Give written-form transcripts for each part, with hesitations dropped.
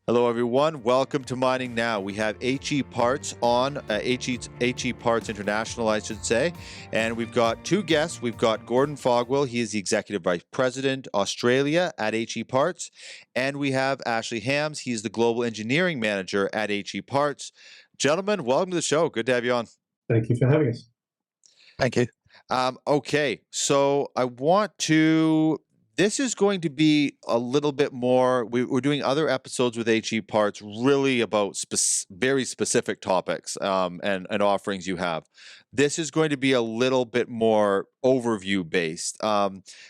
Hello, everyone. Welcome to Mining Now. We have HE Parts on, HE Parts International, I should say. And we've got two guests. We've got Gordon Fogwill. He is the Executive Vice President, Australia at HE Parts. And we have Ashley Hams. He's the Global Engineering Manager at HE Parts. Gentlemen, welcome to the show. Good to have you on. Thank you for having us. Thank you. Okay, so this is going to be a little bit more, we're doing other episodes with HE Parts really about very specific topics and offerings you have. This is going to be a little bit more overview based.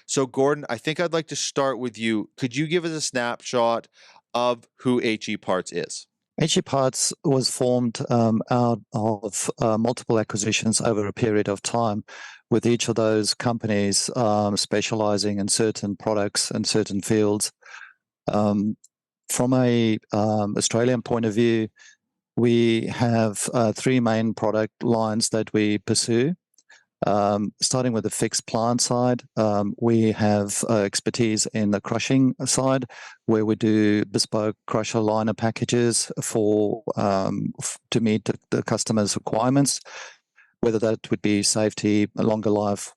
So Gordon, I think I'd like to start with you. Could you give us a snapshot of who HE Parts is? HE Parts was formed out of multiple acquisitions over a period of time, with each of those companies specializing in certain products and certain fields. From a Australian point of view, we have three main product lines that we pursue. Starting with the fixed plant side, we have expertise in the crushing side, where we do bespoke crusher liner packages to meet the customer's requirements, whether that would be safety, a longer life,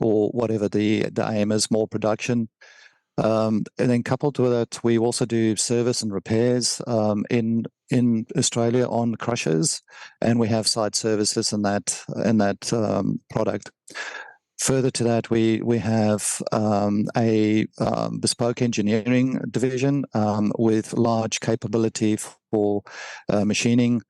or whatever the aim is, more production. And then coupled with that, we also do service and repairs in Australia on crushers, and we have site services in that product. Further to that, we have a bespoke engineering division with large capability for machining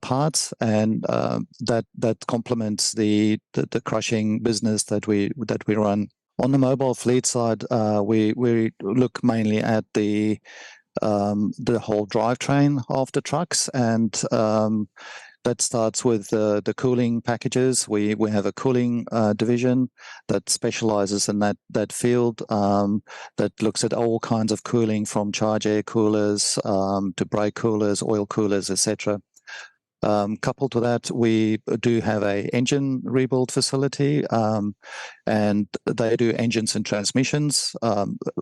parts, and that complements the crushing business that we run. On the mobile fleet side, we look mainly at the whole drivetrain of the trucks, and that starts with the cooling packages. We have a cooling division that specializes in that field, that looks at all kinds of cooling, from charge air coolers to brake coolers, oil coolers, etc. Coupled to that, we do have a engine rebuild facility, and they do engines and transmissions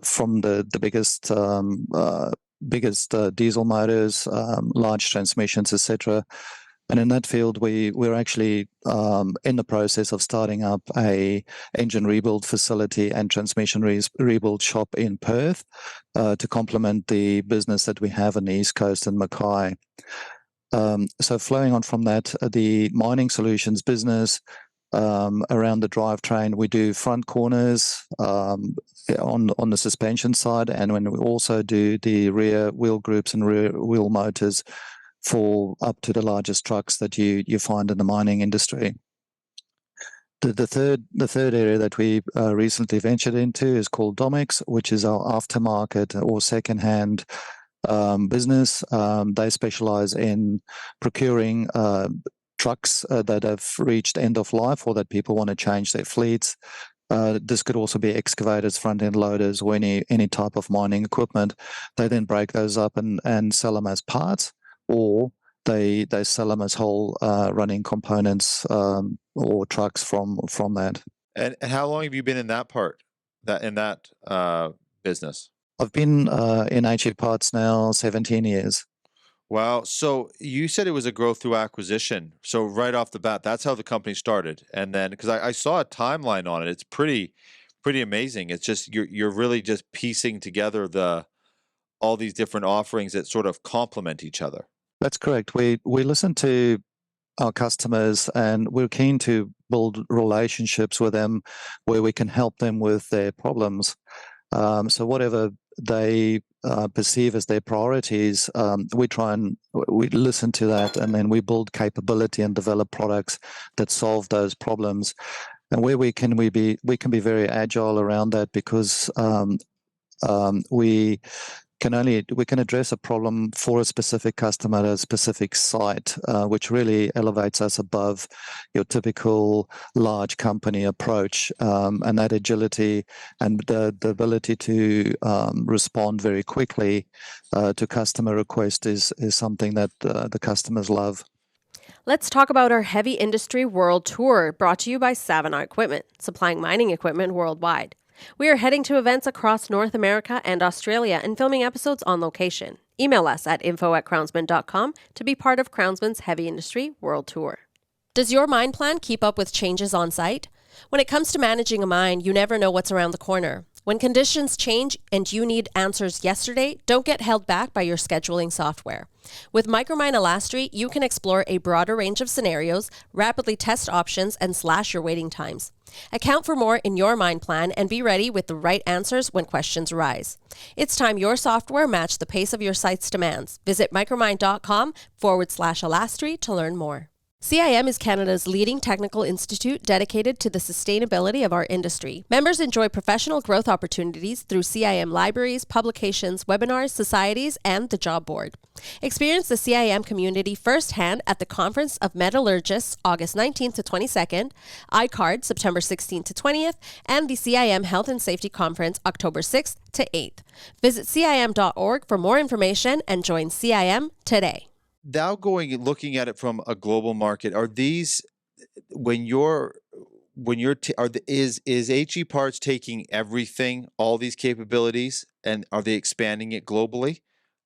from the biggest diesel motors, large transmissions, etc. And in that field, we're actually in the process of starting up a engine rebuild facility and transmission rebuild shop in Perth to complement the business that we have on the East Coast in Mackay. So flowing on from that, the mining solutions business around the drivetrain, we do front corners on the suspension side, and when we also do the rear wheel groups and rear wheel motors for up to the largest trucks that you find in the mining industry. The third area that we recently ventured into is called Domex, which is our aftermarket or secondhand business. They specialize in procuring trucks that have reached end of life, or that people want to change their fleets. This could also be excavators, front-end loaders, or any type of mining equipment. They then break those up and sell them as parts, or they sell them as whole running components or trucks from that. And how long have you been in that business? I've been in HE Parts now 17 years. Wow. So you said it was a growth through acquisition. So right off the bat, that's how the company started. And then, because I saw a timeline on it, it's pretty amazing. It's just you're really just piecing together all these different offerings that sort of complement each other. That's correct. We listen to our customers, and we're keen to build relationships with them where we can help them with their problems. So whatever they perceive as their priorities, we listen to that, and then we build capability and develop products that solve those problems. And where we can be very agile around that, because we can address a problem for a specific customer at a specific site, which really elevates us above your typical large company approach. And that agility and the ability to respond very quickly to customer requests is something that the customers love. Let's talk about our Heavy Industry World Tour, brought to you by Savannah Equipment, supplying mining equipment worldwide. We are heading to events across North America and Australia and filming episodes on location. Email us at info@crownsman.com to be part of Crownsman's Heavy Industry World Tour. Does your mine plan keep up with changes on site? When it comes to managing a mine, you never know what's around the corner. When conditions change and you need answers yesterday, don't get held back by your scheduling software. With Micromine Elastri, you can explore a broader range of scenarios, rapidly test options, and slash your waiting times. Account for more in your mine plan and be ready with the right answers when questions arise. It's time your software matched the pace of your site's demands. Visit micromine.com/Elastri to learn more. CIM is Canada's leading technical institute dedicated to the sustainability of our industry. Members enjoy professional growth opportunities through CIM libraries, publications, webinars, societies, and the job board. Experience the CIM community firsthand at the Conference of Metallurgists, August 19th to 22nd, ICARD, September 16th to 20th, and the CIM Health and Safety Conference, October 6th to 8th. Visit CIM.org for more information and join CIM today. Now looking at it from a global market, are these is HE Parts taking everything, all these capabilities, and are they expanding it globally?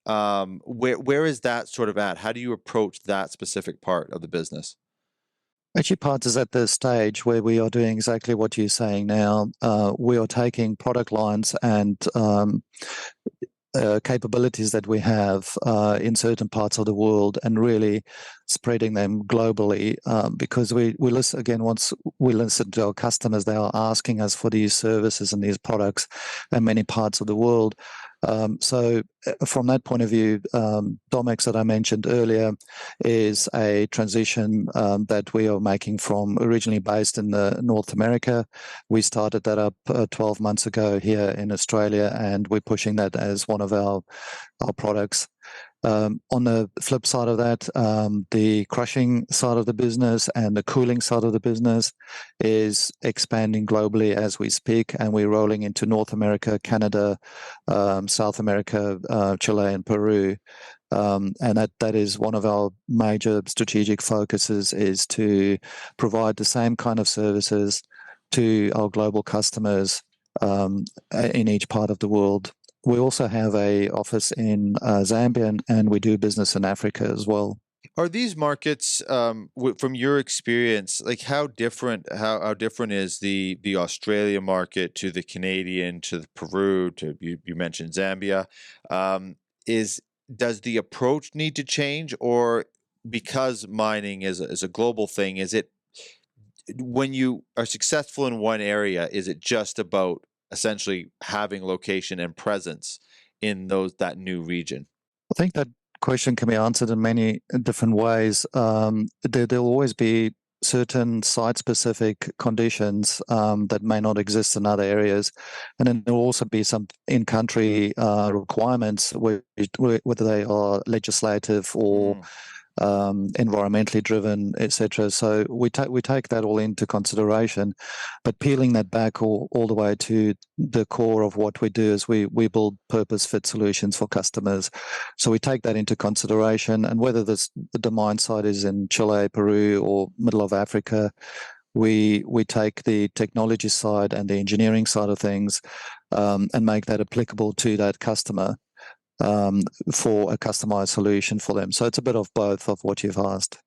Where is that sort of at? How do you approach that specific part of the business? HE Parts is at the stage where we are doing exactly what you're saying now. We are taking product lines and capabilities that we have in certain parts of the world and really spreading them globally because we listen again. Once we listen to our customers, they are asking us for these services and these products in many parts of the world. So from that point of view, Domex that I mentioned earlier is a transition that we are making from originally based in North America. We started that up 12 months ago here in Australia, and we're pushing that as one of our products. On the flip side of that, the crushing side of the business and the cooling side of the business is expanding globally as we speak, and we're rolling into North America, Canada, South America, Chile, and Peru. And that is one of our major strategic focuses, is to provide the same kind of services to our global customers in each part of the world. We also have a office in Zambia, and we do business in Africa as well. Are these markets, from your experience, like how different is the Australia market to the Canadian, to the Peru, to you mentioned Zambia? Does the approach need to change, or because mining is a global thing, is it, when you are successful in one area, is it just about essentially having location and presence in that new region? I think that question can be answered in many different ways. There'll always be certain site-specific conditions that may not exist in other areas, and then there'll also be some in-country requirements, whether they are legislative or environmentally driven, etc. So we take that all into consideration, but peeling that back all the way to the core of what we do is we build purpose-fit solutions for customers. So we take that into consideration, and whether the mine site is in Chile, Peru, or middle of Africa, we take the technology side and the engineering side of things and make that applicable to that customer for a customized solution for them. So it's a bit of both of what you've asked.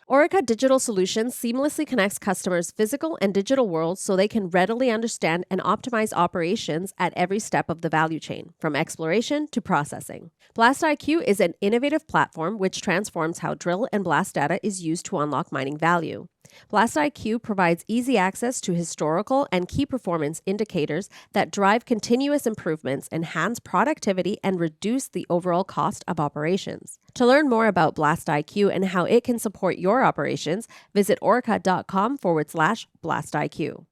Orica Digital Solutions seamlessly connects customers' physical and digital worlds so they can readily understand and optimize operations at every step of the value chain, from exploration to processing. BlastIQ is an innovative platform which transforms how drill and blast data is used to unlock mining value. BlastIQ provides easy access to historical and key performance indicators that drive continuous improvements, enhance productivity, and reduce the overall cost of operations. To learn more about BlastIQ and how it can support your operations, visit orica.com/BlastIQ.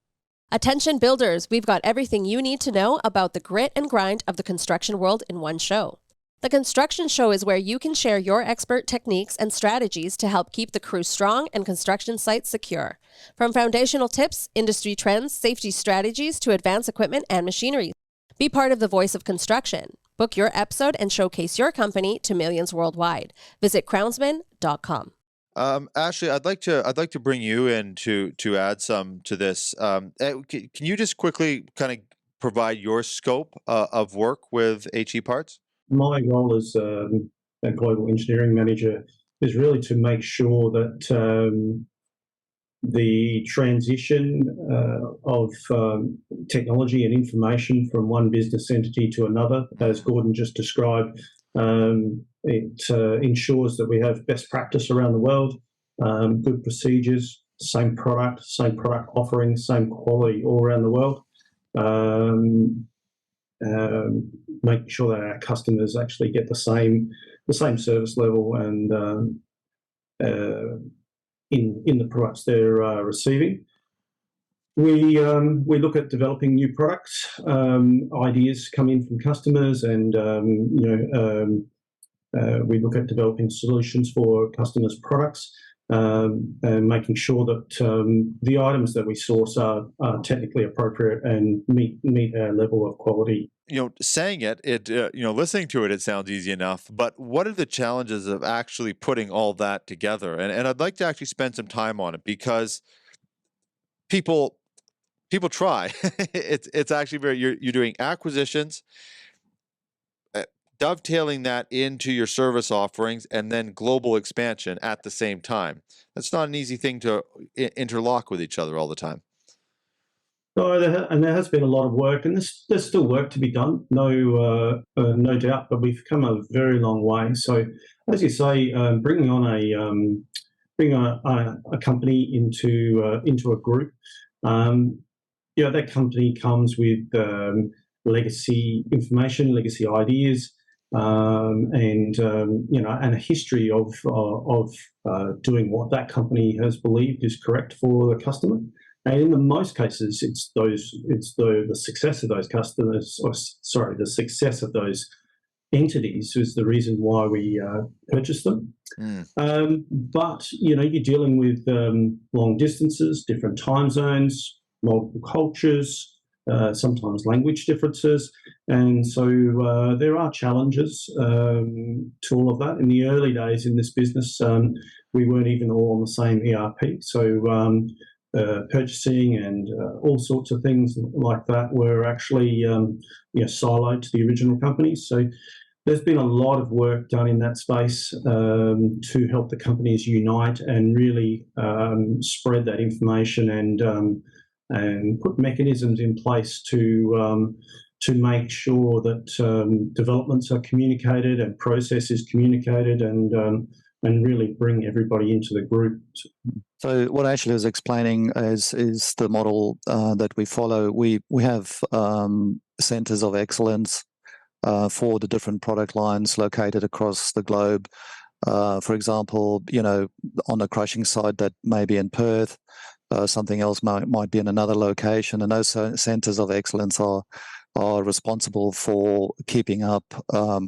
Attention builders, we've got everything you need to know about the grit and grind of the construction world in one show. The Construction Show is where you can share your expert techniques and strategies to help keep the crew strong and construction sites secure. From foundational tips, industry trends, safety strategies to advanced equipment and machinery. Be part of the voice of construction. Book your episode and showcase your company to millions worldwide. Visit crownsman.com. Ashley, I'd like to bring you in to add some to this. Can you just quickly kind of provide your scope of work with HE Parts? my role as a global engineering manager is really to make sure that the transition of technology and information from one business entity to another, as Gordon just described, it ensures that we have best practice around the world, good procedures, same product offering, same quality all around the world. Making sure that our customers actually get the same service level and in the products they're receiving. We look at developing new products. Ideas come in from customers, and we look at developing solutions for customers' products, and making sure that the items that we source are technically appropriate and meet our level of quality. Saying it, listening to it, it sounds easy enough, but what are the challenges of actually putting all that together? And I'd like to actually spend some time on it, because people try. It's actually you're doing acquisitions, dovetailing that into your service offerings, and then global expansion at the same time. That's not an easy thing to interlock with each other all the time. No, there has been a lot of work, and there's still work to be done, no doubt, but we've come a very long way. So, as you say, bringing on a company into a group, that company comes with legacy information, legacy ideas, and a history of doing what that company has believed is correct for the customer. And in most cases, it's the success of those customers, the success of those entities is the reason why we purchase them. But you're dealing with long distances, different time zones, multiple cultures, sometimes language differences, and so there are challenges to all of that. In the early days in this business, we weren't even all on the same ERP, so purchasing and all sorts of things like that were actually siloed to the original company. So there's been a lot of work done in that space to help the companies unite and really spread that information and put mechanisms in place to make sure that developments are communicated and process is communicated and really bring everybody into the group. So what Ashley was explaining is the model that we follow. We have centers of excellence for the different product lines located across the globe. For example, on the crushing side, that may be in Perth. Something else might be in another location, and those centers of excellence are responsible for keeping up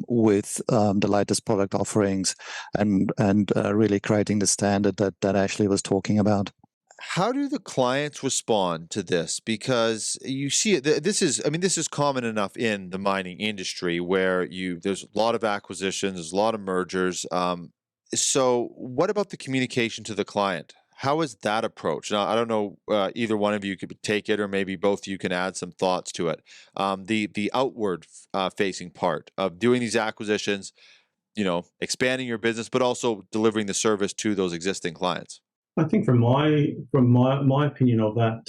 with the latest product offerings and really creating the standard that Ashley was talking about. How do the clients respond to this? Because you see it, this is common enough in the mining industry where there's a lot of acquisitions, there's a lot of mergers. So what about the communication to the client? How is that approach? Now, I don't know, either one of you could take it, or maybe both of you can add some thoughts to it. The outward facing part of doing these acquisitions, expanding your business, but also delivering the service to those existing clients. I think from my opinion of that,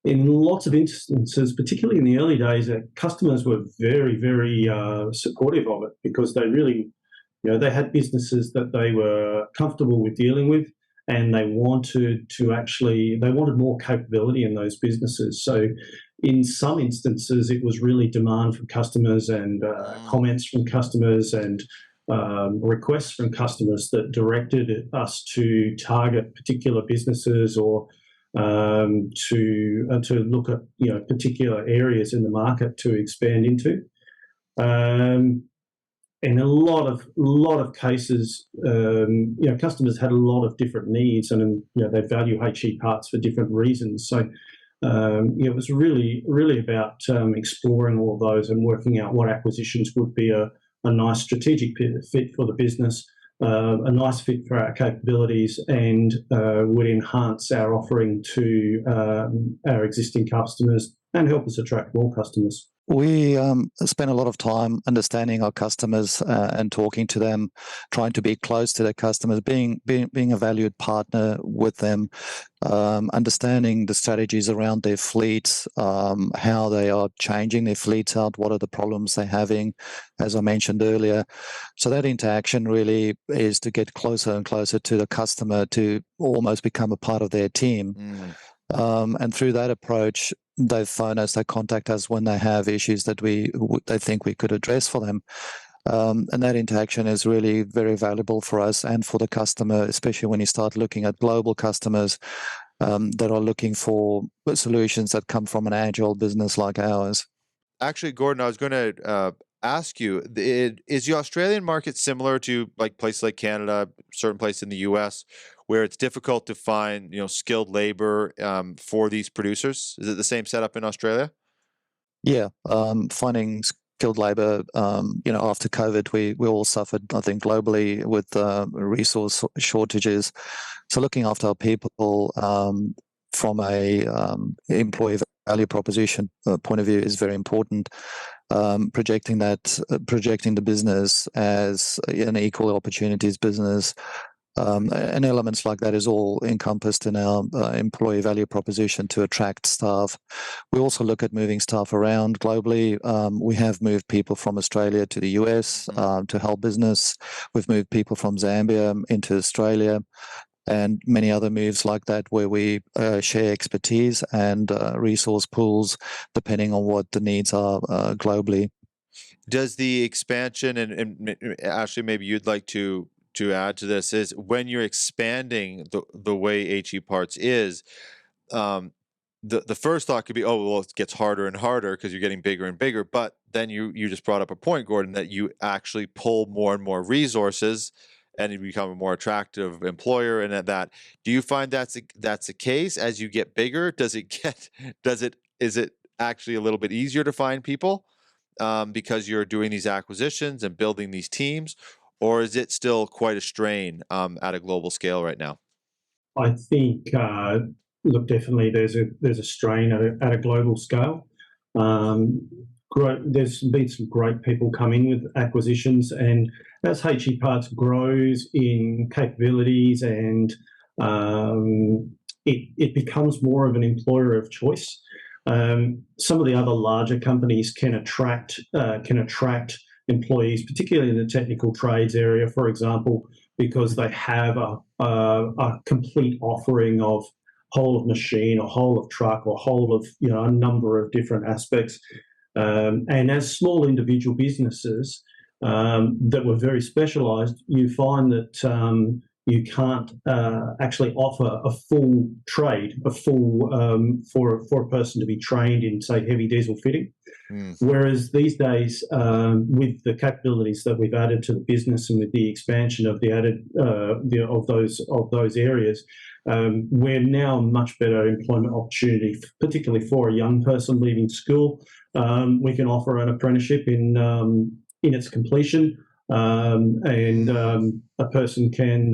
in lots of instances, particularly in the early days, customers were very, very supportive of it, because they really, they had businesses that they were comfortable with dealing with, and they wanted more capability in those businesses. So in some instances, it was really demand from customers and comments from customers and requests from customers that directed us to target particular businesses or to look at particular areas in the market to expand into. In a lot of cases, customers had a lot of different needs, and they value HE parts for different reasons. So it was really about exploring all of those and working out what acquisitions would be a nice strategic fit for the business, a nice fit for our capabilities, and would enhance our offering to our existing customers and help us attract more customers. We spend a lot of time understanding our customers and talking to them, trying to be close to their customers, being a valued partner with them, understanding the strategies around their fleets, how they are changing their fleets out, what are the problems they're having, as I mentioned earlier. So that interaction really is to get closer and closer to the customer, to almost become a part of their team. And through that approach, they phone us, they contact us when they have issues that they think we could address for them. And that interaction is really very valuable for us and for the customer, especially when you start looking at global customers that are looking for solutions that come from an agile business like ours. Actually, Gordon, I was going to ask you, is the Australian market similar to like places like Canada, certain places in the US, where it's difficult to find, skilled labor for these producers? Is it the same setup in Australia? Yeah, finding skilled labor, after COVID, we all suffered, I think, globally with resource shortages. So looking after our people from a employee value proposition point of view is very important. Projecting the business as an equal opportunities business, and elements like that is all encompassed in our employee value proposition to attract staff. We also look at moving staff around globally. We have moved people from Australia to the US to help business. We've moved people from Zambia into Australia, and many other moves like that where we share expertise and resource pools depending on what the needs are globally. Does the expansion, and Ashley, maybe you'd like to add to this, is when you're expanding the way HE Parts is, the first thought could be, oh, well, it gets harder and harder because you're getting bigger and bigger. But then you just brought up a point, Gordon, that you actually pull more and more resources and you become a more attractive employer. And that, do you find that's the case as you get bigger? Is it actually a little bit easier to find people because you're doing these acquisitions and building these teams? Or is it still quite a strain at a global scale right now? I think, look, definitely there's a strain at a global scale. There's been some great people come in with acquisitions, and as HE Parts grows in capabilities and it becomes more of an employer of choice. Some of the other larger companies can attract employees, particularly in the technical trades area, for example, because they have a complete offering of whole of machine or whole of truck or whole of a number of different aspects. And as small individual businesses that were very specialised, you find that you can't actually offer a full trade, for a person to be trained in, say, heavy diesel fitting. Whereas these days, with the capabilities that we've added to the business and with the expansion of of those areas, we're now a much better employment opportunity, particularly for a young person leaving school. We can offer an apprenticeship in its completion, and a person can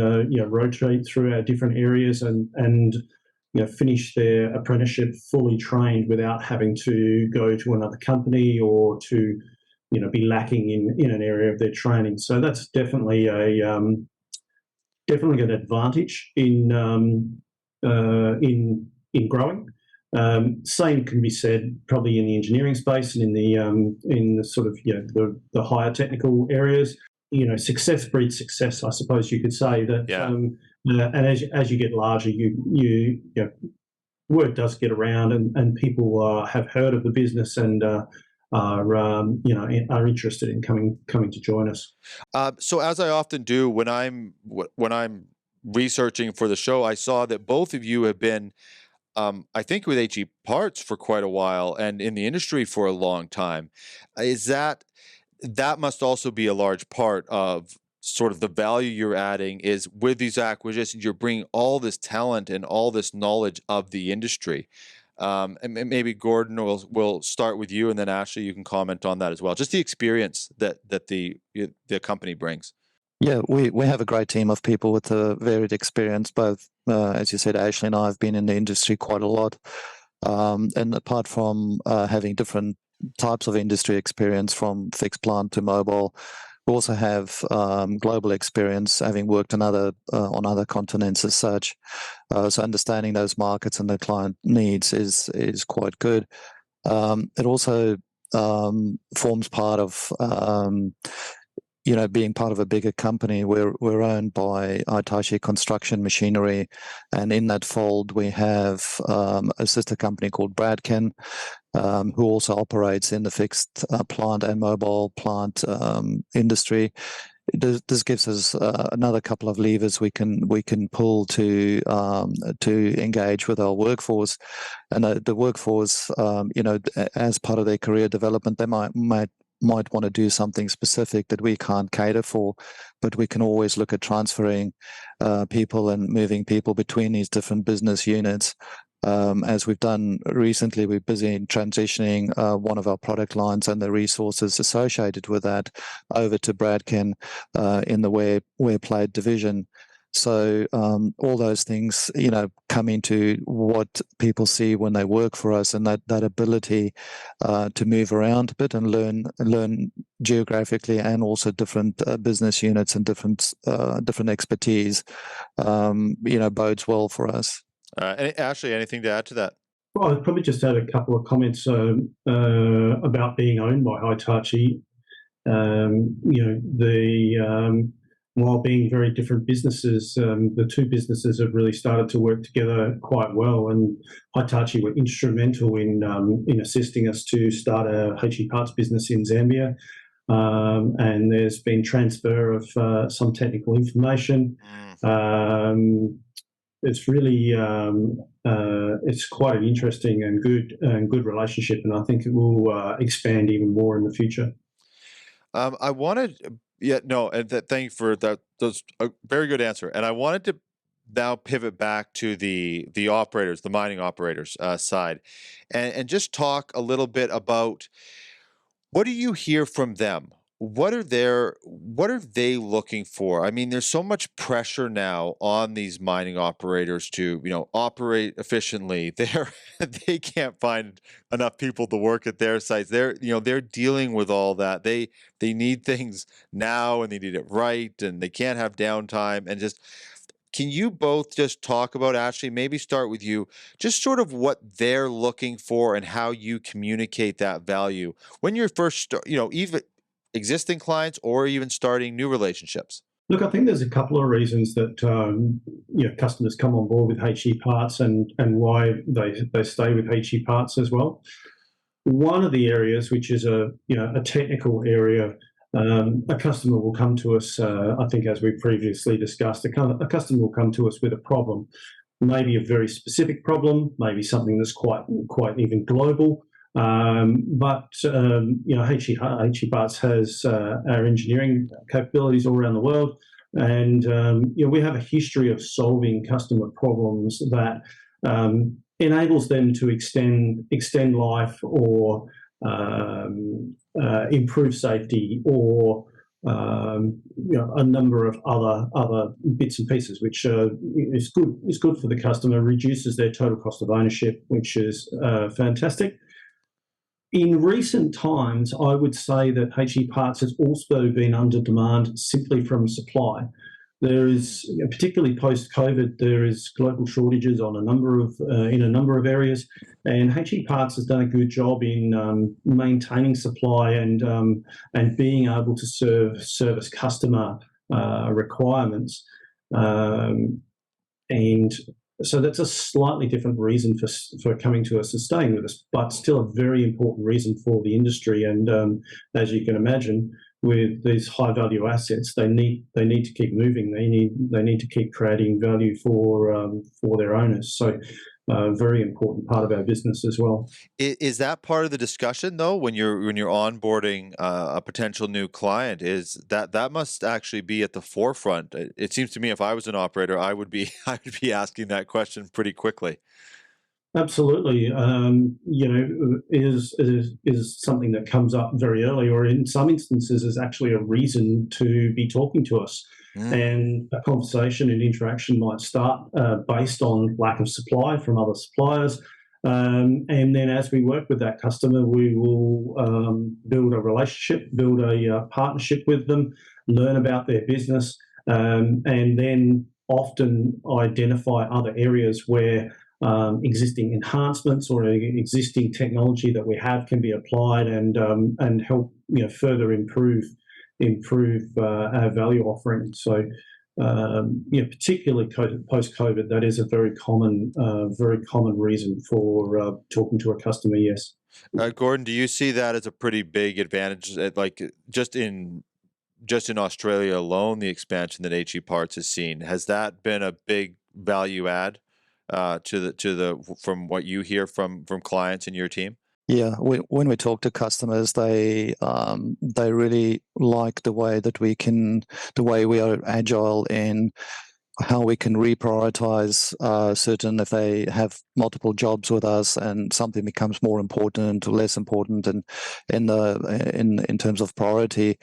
rotate through our different areas and finish their apprenticeship fully trained without having to go to another company or to be lacking in an area of their training. So that's definitely an advantage in growing. Same can be said probably in the engineering space and in the sort of the higher technical areas. Success breeds success, I suppose you could say that. Yeah. And as you get larger, word does get around, and people have heard of the business and are interested in coming to join us. So as I often do when I'm researching for the show, I saw that both of you have been, I think, with HE Parts for quite a while and in the industry for a long time. Is that must also be a large part of sort of the value you're adding, is with these acquisitions, you're bringing all this talent and all this knowledge of the industry. And maybe Gordon, we'll start with you, and then Ashley, you can comment on that as well. Just the experience that the company brings. Yeah, we have a great team of people with a varied experience. Both, as you said, Ashley and I have been in the industry quite a lot. And apart from having different types of industry experience from fixed plant to mobile. We also have global experience, having worked on other continents as such. So understanding those markets and the client needs is quite good. It also forms part of being part of a bigger company. We're owned by Hitachi Construction Machinery, and in that fold we have a sister company called Bradken, who also operates in the fixed plant and mobile plant industry. This gives us another couple of levers we can pull to engage with our workforce, and the workforce, as part of their career development, they might want to do something specific that we can't cater for, but we can always look at transferring people and moving people between these different business units. As we've done recently, we're busy in transitioning one of our product lines and the resources associated with that over to Bradken in the wear plate division. So all those things, come into what people see when they work for us, and that ability to move around a bit and learn geographically, and also different business units and different expertise, bodes well for us. Ashley, anything to add to that? Well, I'd probably just add a couple of comments about being owned by Hitachi. While being very different businesses, the two businesses have really started to work together quite well, and Hitachi were instrumental in assisting us to start a HE Parts business in Zambia. And there's been transfer of some technical information. It's really it's quite an interesting and good relationship, and I think it will expand even more in the future. I wanted, thank you for that. That's a very good answer, and I wanted to now pivot back to the operators, the mining operators side, and just talk a little bit about what do you hear from them. What are they looking for? I mean, there's so much pressure now on these mining operators to, operate efficiently. They can't find enough people to work at their sites. They're dealing with all that. They need things now, and they need it right, and they can't have downtime. And just, can you both just talk about, Ashley, maybe start with you, just sort of what they're looking for and how you communicate that value when you're first, even existing clients or even starting new relationships? Look, I think there's a couple of reasons that customers come on board with HE Parts and why they stay with HE Parts as well. One of the areas, which is a technical area, a customer will come to us. I think, as we previously discussed, a customer will come to us with a problem, maybe a very specific problem, maybe something that's quite even global. But HE Parts has our engineering capabilities all around the world, and we have a history of solving customer problems that enables them to extend life, or improve safety, or a number of other bits and pieces, which is good for the customer, reduces their total cost of ownership, which is fantastic. In recent times, I would say that HE Parts has also been under demand simply from supply. There is, particularly post-COVID, there is global shortages on in a number of areas, and HE Parts has done a good job in maintaining supply and being able to service customer requirements. And so that's a slightly different reason for coming to us and staying with us, but still a very important reason for the industry. And as you can imagine, with these high-value assets, they need to keep moving. They need to keep creating value for their owners. So, very important part of our business as well. Is that part of the discussion, though, when you're onboarding a potential new client? Is that must actually be at the forefront? It seems to me, if I was an operator, I would be asking that question pretty quickly. Absolutely, is something that comes up very early, or in some instances is actually a reason to be talking to us. And a conversation and interaction might start based on lack of supply from other suppliers, And then as we work with that customer, we will build a relationship, build a partnership with them, learn about their business, and then often identify other areas where existing enhancements or existing technology that we have can be applied and help further improve our value offering. So particularly post-COVID, that is a very common reason for talking to a customer. Yes. Gordon, do you see that as a pretty big advantage? Like just in Australia alone, the expansion that HE Parts has seen, has that been a big value add to the from what you hear from clients and your team? Yeah, when we talk to customers, they really like the way we are agile in how we can reprioritize certain, if they have multiple jobs with us and something becomes more important or less important, and in terms of priority,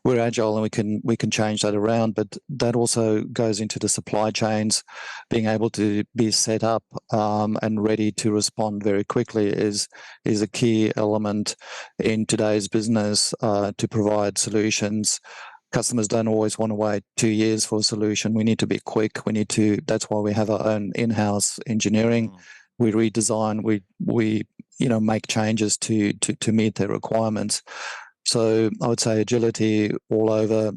we're agile and we can change that around. But that also goes into the supply chains. Being able to be set up and ready to respond very quickly is a key element in today's business to provide solutions. Customers don't always want to wait 2 years for a solution. We need to be quick. That's why we have our own in-house engineering. We redesign, we make changes to meet their requirements. So I would say agility all over.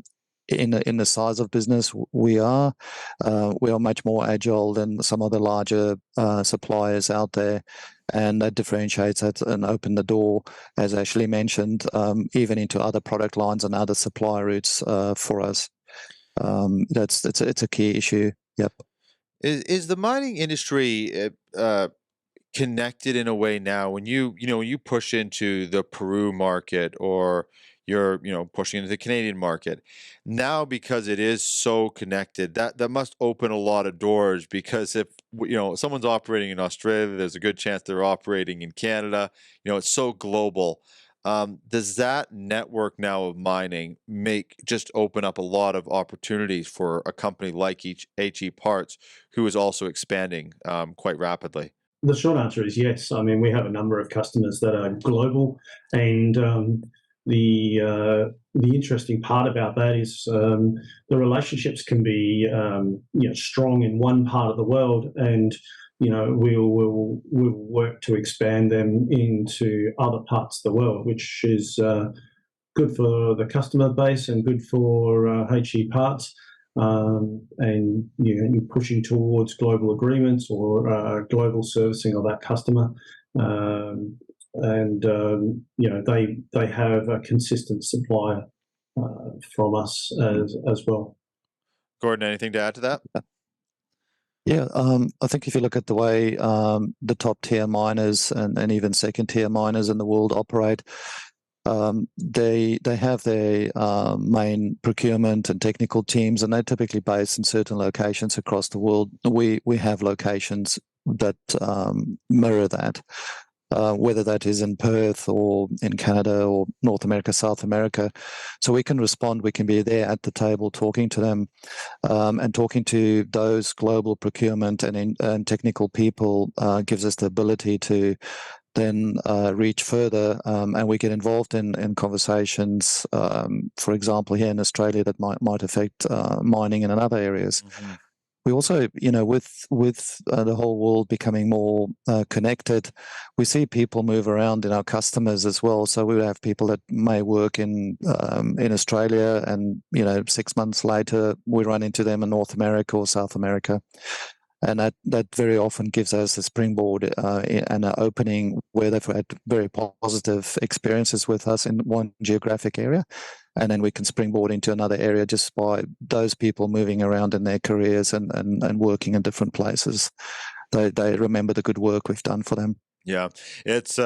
In the size of business we are much more agile than some of the larger suppliers out there, and that differentiates it and open the door, as Ashley mentioned, even into other product lines and other supply routes for us. It's a key issue. Yep. Is the mining industry connected in a way now when you push into the Peru market, or you're pushing into the Canadian market now, because it is so connected, that must open a lot of doors, because if someone's operating in Australia, there's a good chance they're operating in Canada. It's so global. Does that network now of mining just open up a lot of opportunities for a company like HE Parts, who is also expanding quite rapidly? The short answer is yes. I mean, we have a number of customers that are global, and the interesting part about that is the relationships can be strong in one part of the world, and we'll work to expand them into other parts of the world, which is good for the customer base and good for HE Parts. And you're pushing towards global agreements or global servicing of that customer, and they have a consistent supply from us as well. Gordon, anything to add to that? Yeah, I think if you look at the way the top tier miners and even second tier miners in the world operate, they have their main procurement and technical teams, and they're typically based in certain locations across the world. We have locations that mirror that, whether that is in Perth or in Canada or North America, South America. So we can respond, we can be there at the table talking to them, and talking to those global procurement and technical people gives us the ability to then reach further, and we get involved in conversations, for example, here in Australia, that might affect mining in other areas. Mm-hmm. We also, with the whole world becoming more connected, we see people move around in our customers as well. So we have people that may work in Australia, and 6 months later we run into them in North America or South America. And that very often gives us a springboard and an opening where they've had very positive experiences with us in one geographic area. And then we can springboard into another area just by those people moving around in their careers and working in different places. They remember the good work we've done for them. Yeah, it's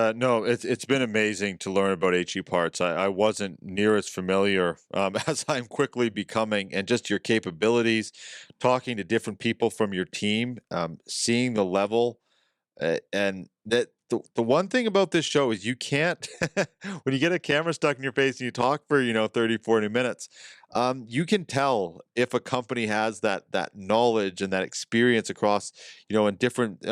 been amazing to learn about HE Parts. I wasn't near as familiar as I'm quickly becoming, and just your capabilities, talking to different people from your team, seeing the level, and that the one thing about this show is you can't when you get a camera stuck in your face and you talk for 30, 40 minutes, you can tell if a company has that knowledge and that experience across in different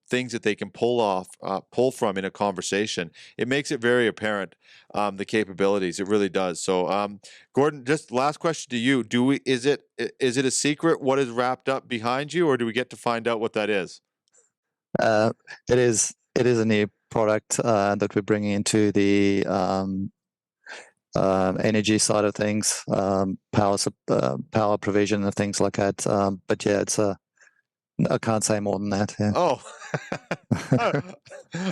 things that they can pull from in a conversation. It makes it very apparent, the capabilities. It really does. So Gordon, just last question to you: is it a secret what is wrapped up behind you, or do we get to find out what that is? Uh, it is a new product that we're bringing into the energy side of things, power provision and things like that. But yeah, I can't say more than that. Yeah. Oh,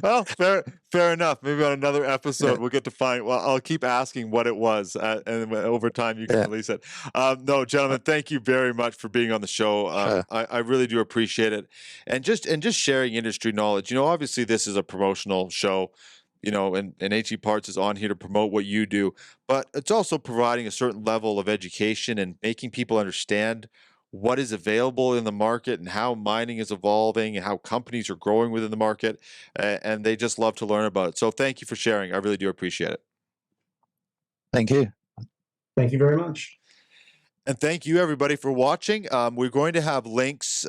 well, fair enough. Maybe on another episode we'll get to find. Well, I'll keep asking what it was, and over time you can release it. No, gentlemen, thank you very much for being on the show. Sure. I really do appreciate it, and just sharing industry knowledge. Obviously this is a promotional show. And HE Parts is on here to promote what you do, but it's also providing a certain level of education and making people understand what is available in the market and how mining is evolving and how companies are growing within the market. And they just love to learn about it. So thank you for sharing. I really do appreciate it. Thank you. Thank you very much. And thank you, everybody, for watching. We're going to have links.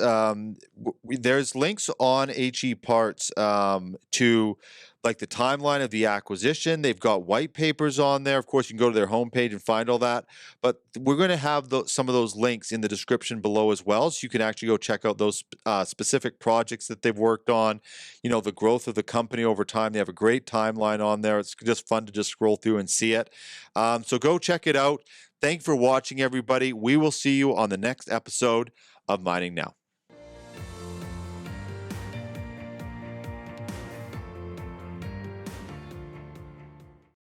There's links on HE Parts to like the timeline of the acquisition. They've got white papers on there. Of course, you can go to their homepage and find all that. But we're going to have some of those links in the description below as well, so you can actually go check out those specific projects that they've worked on. The growth of the company over time. They have a great timeline on there. It's just fun to just scroll through and see it. So go check it out. Thanks for watching, everybody. We will see you on the next episode of Mining Now.